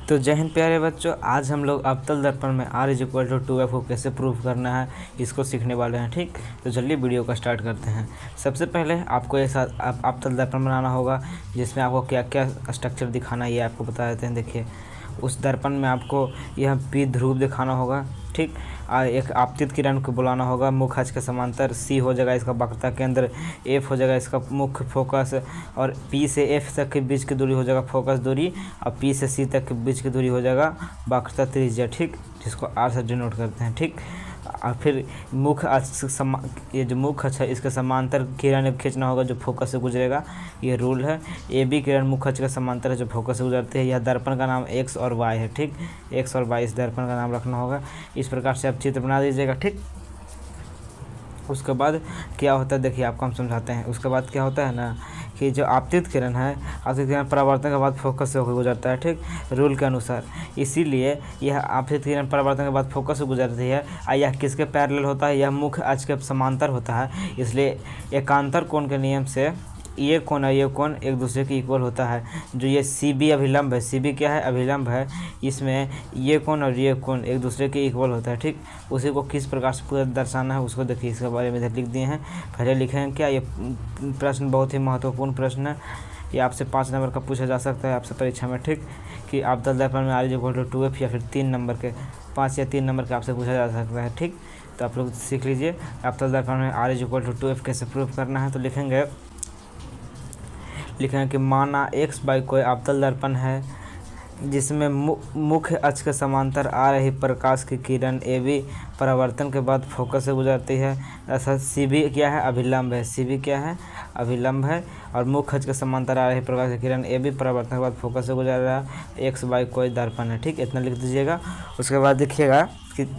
तो जय हिंद प्यारे बच्चों, आज हम लोग अवतल दर्पण में r = 2f को कैसे प्रूव करना है इसको सीखने वाले हैं। ठीक, तो चलिए वीडियो का स्टार्ट करते हैं। सबसे पहले आपको एक साथ अवतल दर्पण बनाना होगा, जिसमें आपको क्या क्या स्ट्रक्चर दिखाना है ये आपको बता देते हैं। देखिए, उस दर्पण में आपको यह p ध्रुव दिखाना होगा। ठीक, एक आपतित किरण को बुलाना होगा, मुख्य अक्ष के समांतर। c हो जाएगा इसका वक्रता केंद्र, f हो जाएगा इसका मुख्य फोकस, और p से f तक के बीच की दूरी हो जाएगा फोकस दूरी, और p से c तक के बीच की दूरी हो जाएगा वक्रता त्रिज्या। ठीक, जिसको r से डिनोट करते हैं। ठीक, और फिर मुख्य अक्ष ये जो मुख्य अक्ष है इसके समांतर किरण खींचना होगा जो फोकस से गुजरेगा, ये रूल है। ए बी किरण मुख्य अक्ष के समांतर है जो फोकस से गुजरती है। यह दर्पण का नाम x और y है। ठीक, x और y इस दर्पण का नाम रखना होगा। इस प्रकार से आप चित्र बना दीजिएगा। ठीक, उसके बाद क्या होता है देखिए, आपको हम समझाते हैं। उसके बाद क्या होता है ना कि जो आपतित किरण है, आपतित किरण परावर्तन के बाद फोकस से होकर गुजरता है। ठीक, रूल के अनुसार। इसीलिए यह आपतित किरण परावर्तन के बाद फोकस से गुजरती है, और यह किसके पैरेलल होता है? यह मुख्य अक्ष के समांतर होता है। इसलिए एकांतर कोण के नियम से ये कोण और ये कोण एक दूसरे के इक्वल होता है। जो ये सी बी अभिलंब है, सी बी क्या है? अभिलंब है। इसमें ये कोण और ये कोण एक दूसरे के इक्वल होता है। ठीक, उसी को किस प्रकार से पूरा दर्शाना है उसको देखिए, इसके बारे में इधर लिख दिए हैं। पहले लिखे हैं क्या, ये प्रश्न बहुत ही महत्वपूर्ण प्रश्न है। ये आपसे 5 नंबर का पूछा जा सकता है आपसे परीक्षा में। ठीक, कि अवतल दर्पण में r = 2f, या फिर 3 नंबर के 5 या 3 नंबर के आपसे पूछा जा सकता है। ठीक, तो आप लोग सीख लीजिए अवतल दर्पण में r = 2f कैसे प्रूव करना है। तो लिखेंगे कि माना x कोई अवतल दर्पण है जिसमें मुख्य अक्ष के समांतर आ रही प्रकाश की किरण AB परावर्तन के बाद फोकस से गुजरती है। ऐसा CB क्या है? अभिलंब है। CB क्या है? अभिलंब है। और मुख्य अक्ष के समांतर आ रही प्रकाश की किरण AB परावर्तन के बाद फोकस से गुजर रहा है। x कोई दर्पण है। ठीक, इतना लिख दीजिएगा। उसके बाद देखिएगा कि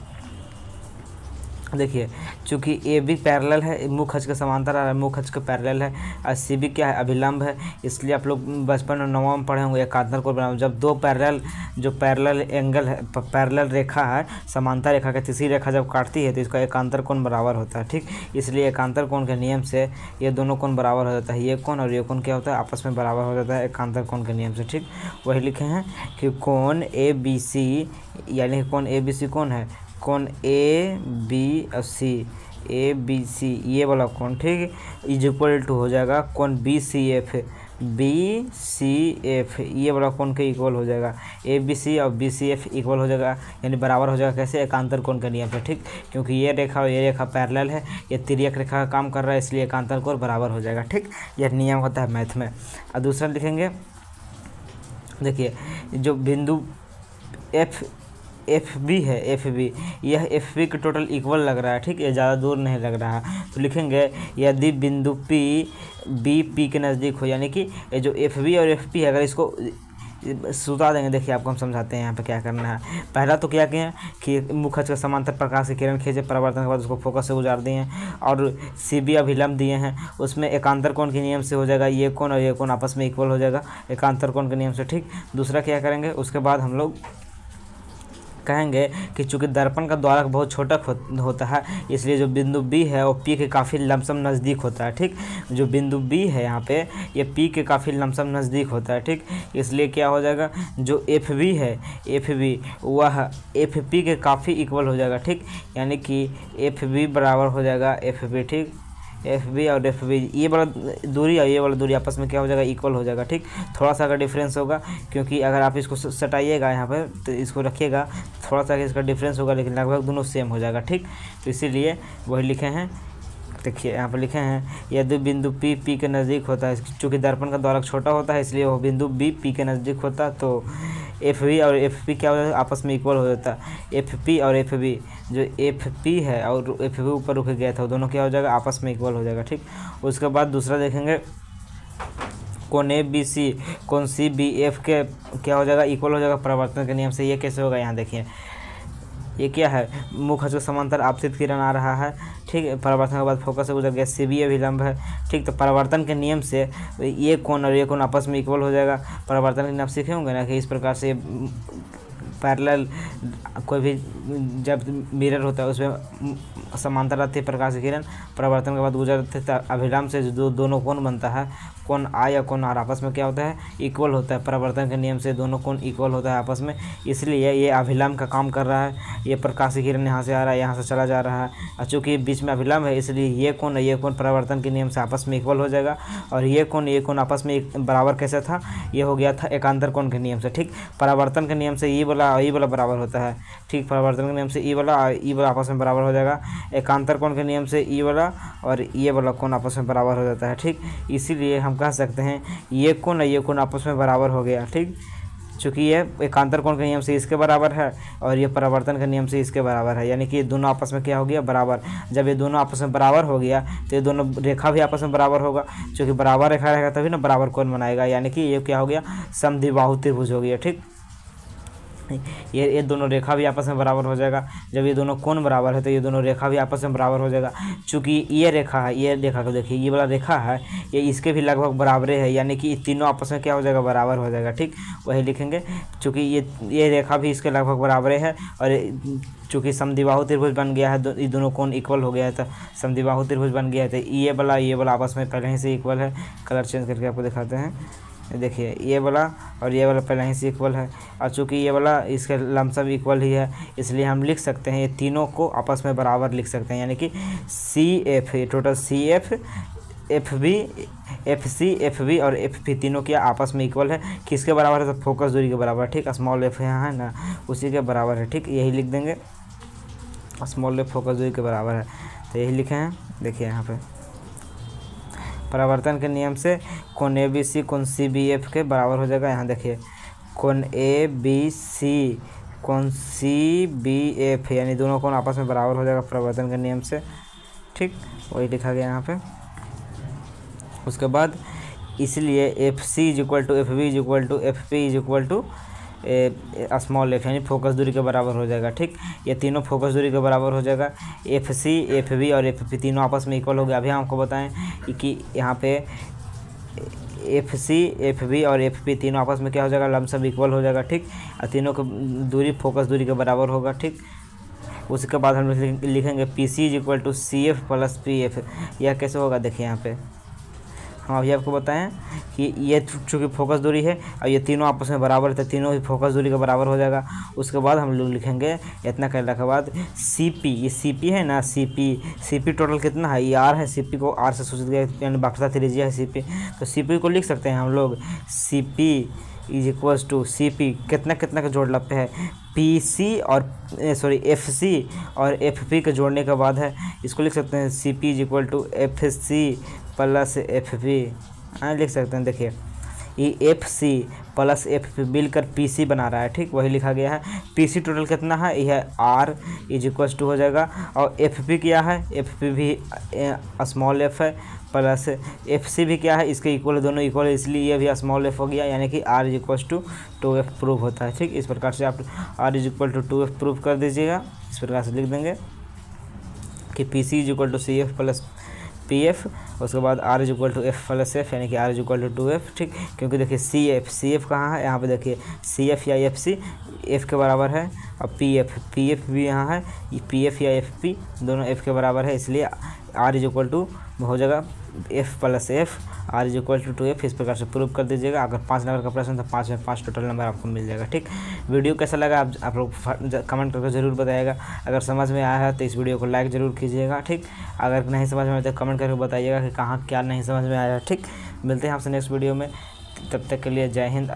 देखिए, चूँकि ए बी पैरेलल है, मुख्य अक्ष के समांतर आ रहा है, मुख्य अक्ष के पैरेलल है, और सी बी क्या है? अभिलंब है। इसलिए आप लोग बचपन में 9वां में पढ़े होंगे एकांतर कोण बनाओ। जब दो पैरेलल एंगल है, पैरेलल रेखा है, समांतर रेखा की तीसरी रेखा जब काटती है तो इसका एकांतर कोण बराबर होता है। ठीक, इसलिए एकांतर कोण के नियम से ये दोनों कोण बराबर हो जाता है। ये कोण और ये कोण क्या होता है? आपस में बराबर हो जाता है एकांतर कोण के नियम से। ठीक, वही लिखे हैं कि कोण ABC, यानी कोण ABC कौन है? कोण ए बी और सी, ए बी सी ये वाला कोण, ठीक, = हो जाएगा कोण BCF, BCF ये वाला कोण के इक्वल हो जाएगा। ABC और BCF इक्वल हो जाएगा, यानी बराबर हो जाएगा। कैसे? एकांतर कोण के नियम से। ठीक, क्योंकि ये रेखा और ये रेखा पैरेलल है, ये तिर्यक रेखा का काम कर रहा है, इसलिए एकांतर कोण बराबर हो जाएगा। ठीक, यह नियम होता है मैथ में। और दूसरा लिखेंगे, देखिए जो बिंदु एफ बी है, एफ बी, यह एफ बी के टोटल इक्वल लग रहा है। ठीक, ये ज़्यादा दूर नहीं लग रहा है। तो लिखेंगे यदि बिंदु पी बी पी के नज़दीक हो, यानी कि ये जो एफ बी और एफ पी है, अगर इसको सुता देंगे। देखिए, आपको हम समझाते हैं यहाँ पे क्या करना है। पहला तो क्या किए कि मुख्य अक्ष के समांतर प्रकाश की किरण खींचे, परावर्तन के बाद उसको फोकस से गुजार दिए हैं, और सी बी अभिलंब दिए हैं। उसमें एकांतर कोण के नियम से हो जाएगा, ये कोण और ये कोण आपस में इक्वल हो जाएगा एकांतर कोण के नियम से। ठीक, दूसरा क्या करेंगे, उसके बाद हम लोग कहेंगे कि चूँकि दर्पण का द्वारक बहुत छोटा होता है, इसलिए जो बिंदु B है वो P के काफ़ी लमसम नज़दीक होता है। ठीक, जो बिंदु B है यहाँ पे, ये P के काफ़ी लमसम नज़दीक होता है। ठीक, इसलिए क्या हो जाएगा, जो FB है, FB वह FP के काफ़ी इक्वल हो जाएगा। ठीक, यानी कि FB बराबर हो जाएगा FB। ठीक, FB और FB ये वाला दूरी और ये वाला दूरी आपस में क्या हो जाएगा? इक्वल हो जाएगा। ठीक, थोड़ा सा अगर डिफरेंस होगा, क्योंकि अगर आप इसको सटाइएगा यहाँ पर तो इसको रखिएगा, थोड़ा सा इसका डिफरेंस होगा, लेकिन लगभग दोनों सेम हो जाएगा। ठीक, तो इसीलिए वही लिखे हैं। देखिए यहाँ पर लिखे हैं, यदि बिंदु P के नज़दीक होता है, चूँकि दर्पण का द्वारक छोटा होता है, इसलिए वो बिंदु P के नज़दीक होता है, तो FB और FP क्या हो जाता है? आपस में इक्वल हो जाता है। FP और FB, जो FP है और FB ऊपर रुक गया था, दोनों क्या हो जाएगा? आपस में इक्वल हो जाएगा। ठीक, उसके बाद दूसरा देखेंगे, कोण ABC कोण CBF के क्या हो जाएगा? इक्वल हो जाएगा परावर्तन के नियम से। ये कैसे होगा? यहाँ देखिए, ये क्या है? मुख्य अक्ष के समांतर आपतित किरण आ रहा है। ठीक, परावर्तन के बाद फोकस से गुजर गया, CB अभिलंब है। ठीक, तो परावर्तन के नियम से ये कोण और ये कोण आपस में इक्वल हो जाएगा। परावर्तन के नियम सीखे होंगे ना कि इस प्रकार से पैरेलल कोई भी जब मिरर होता है उसमें समांतर रहती है प्रकाश की किरण, परावर्तन के बाद गुजरते थे अभिलंब से जो दोनों कोण बनता है, कोण आ या कोण आर आपस में क्या होता है, इक्वल होता है। परावर्तन के नियम से दोनों कोण इक्वल होता है आपस में, इसलिए ये अभिलंब का काम कर रहा है। ये प्रकाश की किरण यहाँ से आ रहा है, यहाँ से चला जा रहा है, और चूँकि बीच में अभिलंब है इसलिए ये कोण परावर्तन के नियम से आपस में इक्वल हो जाएगा। और ये कोण आपस में बराबर कैसे था, ये हो गया था एकांतर कोण के नियम से। ठीक, परावर्तन के नियम से ई वाला बराबर होता है। ठीक, परावर्तन के नियम से ई वाला आपस में बराबर हो जाएगा। एकांतर कोण के नियम से ई वाला और ये वाला कोण आपस में बराबर हो जाता है। ठीक, इसीलिए हम कह सकते हैं ये कोण आपस में बराबर हो गया। ठीक, चूँकि ये एकांतर कोण के नियम से इसके बराबर है और ये परावर्तन के नियम से इसके बराबर है, यानी कि ये दोनों आपस में क्या हो गया, बराबर। जब ये दोनों आपस में बराबर हो गया तो ये दोनों रेखा भी आपस में बराबर होगा। चूँकि बराबर रेखा रहेगा तभी ना बराबर कोण बनाएगा, यानी कि ये क्या हो गया, समद्विबाहु त्रिभुज हो गया। ठीक, ये दोनों रेखा भी आपस में बराबर हो जाएगा। जब ये दोनों कोण बराबर है तो ये दोनों रेखा भी आपस में बराबर हो जाएगा। चूँकि ये रेखा है, ये रेखा को देखिए, ये वाला रेखा है, ये इसके भी लगभग बराबरे है, यानी कि तीनों आपस में क्या हो जाएगा, बराबर हो जाएगा। ठीक, वही लिखेंगे। चूँकि ये रेखा भी इसके लगभग बराबरे है और चूँकि समद्विबाहु त्रिभुज बन गया है, ये दोनों कोण इक्वल हो गया है, तो समद्विबाहु त्रिभुज बन गया है। तो ये वाला आपस में पहले ही से इक्वल है। कलर चेंज करके आपको दिखाते हैं, देखिए ये वाला और ये वाला पहले ही से इक्वल है, और चूँकि ये वाला इसके लमसम इक्वल ही है, इसलिए हम लिख सकते हैं ये तीनों को आपस में बराबर लिख सकते हैं, यानी कि CF, total CF, FB, FC, FB और FP तीनों क्या आपस में इक्वल है। किसके बराबर है, तो फोकस दूरी के बराबर। ठीक, स्मॉल f यहाँ है ना, उसी के बराबर है। ठीक, यही लिख देंगे, स्मॉल f फोकस दूरी के बराबर है, तो यही लिखे हैं। देखिए यहाँ पे परावर्तन के नियम से कोण ABC कोण CBF के बराबर हो जाएगा। यहाँ देखिए कोण ABC कोण CBF, यानी दोनों कोण आपस में बराबर हो जाएगा परावर्तन के नियम से। ठीक, वही लिखा गया यहाँ पे। उसके बाद इसलिए FC = FB = FP = small f, यानी फोकस दूरी के बराबर हो जाएगा। ठीक, ये तीनों फोकस दूरी के बराबर हो जाएगा। FC, FB और FP तीनों आपस में इक्वल हो गया। अभी हम आपको बताएं कि यहाँ पे FC, FB और FP तीनों आपस में क्या हो जाएगा, लमसम इक्वल हो जाएगा। ठीक, और तीनों की दूरी फोकस दूरी के बराबर होगा। ठीक, उसके बाद हम लिखेंगे PC = CF + PF। यह कैसे होगा, देखिए यहाँ पे हम अभी आपको बताएं कि ये चूँकि फोकस दूरी है और ये तीनों आपस में बराबर है, तो तीनों ही फोकस दूरी के बराबर हो जाएगा। उसके बाद हम लोग लिखेंगे इतना करने के बाद CP, ये CP है ना, CP टोटल कितना है, ये R है। CP को R से सूचित किया, यानी वक्रता त्रिज्या है CP, तो CP को लिख सकते हैं हम लोग CP = CP कितना का जोड़ पे है, FC और FP के जोड़ने के बाद है, इसको लिख सकते हैं CP = FC + FP, लिख सकते हैं। देखिए ये FC + FP मिलकर PC बना रहा है। ठीक, वही लिखा गया है। PC टोटल कितना है, यह R = हो जाएगा, और FP क्या है, FP भी स्मॉल f है, प्लस FC भी क्या है, इसके इक्वल, दोनों इक्वल है, इसलिए ये भी स्मॉल f हो गया, यानी कि R = 2f प्रूफ होता है। ठीक, इस प्रकार से आप R = 2f प्रूफ कर दीजिएगा। इस प्रकार से लिख देंगे कि PC = CF + PF, उसके बाद R = F + F, यानी कि R = 2f। ठीक, क्योंकि देखिए CF कहाँ है, यहाँ पे देखिए CF या FC F के बराबर है, और PF भी यहाँ है, PF या FP दोनों F के बराबर है, इसलिए R = हो जाएगा F + F, R = 2f। इस प्रकार से प्रूव कर दीजिएगा। अगर 5 नंबर का प्रश्न तो 5 में 5 टोटल नंबर आपको मिल जाएगा। ठीक, वीडियो कैसा लगा आप लोग कमेंट करके ज़रूर बताइएगा। अगर समझ में आया है तो इस वीडियो को लाइक ज़रूर कीजिएगा। ठीक, अगर नहीं समझ में आया तो कमेंट करके बताइएगा कि कहाँ क्या नहीं समझ में आया। ठीक, मिलते हैं आपसे नेक्स्ट वीडियो में, तब तक के लिए जय हिंद।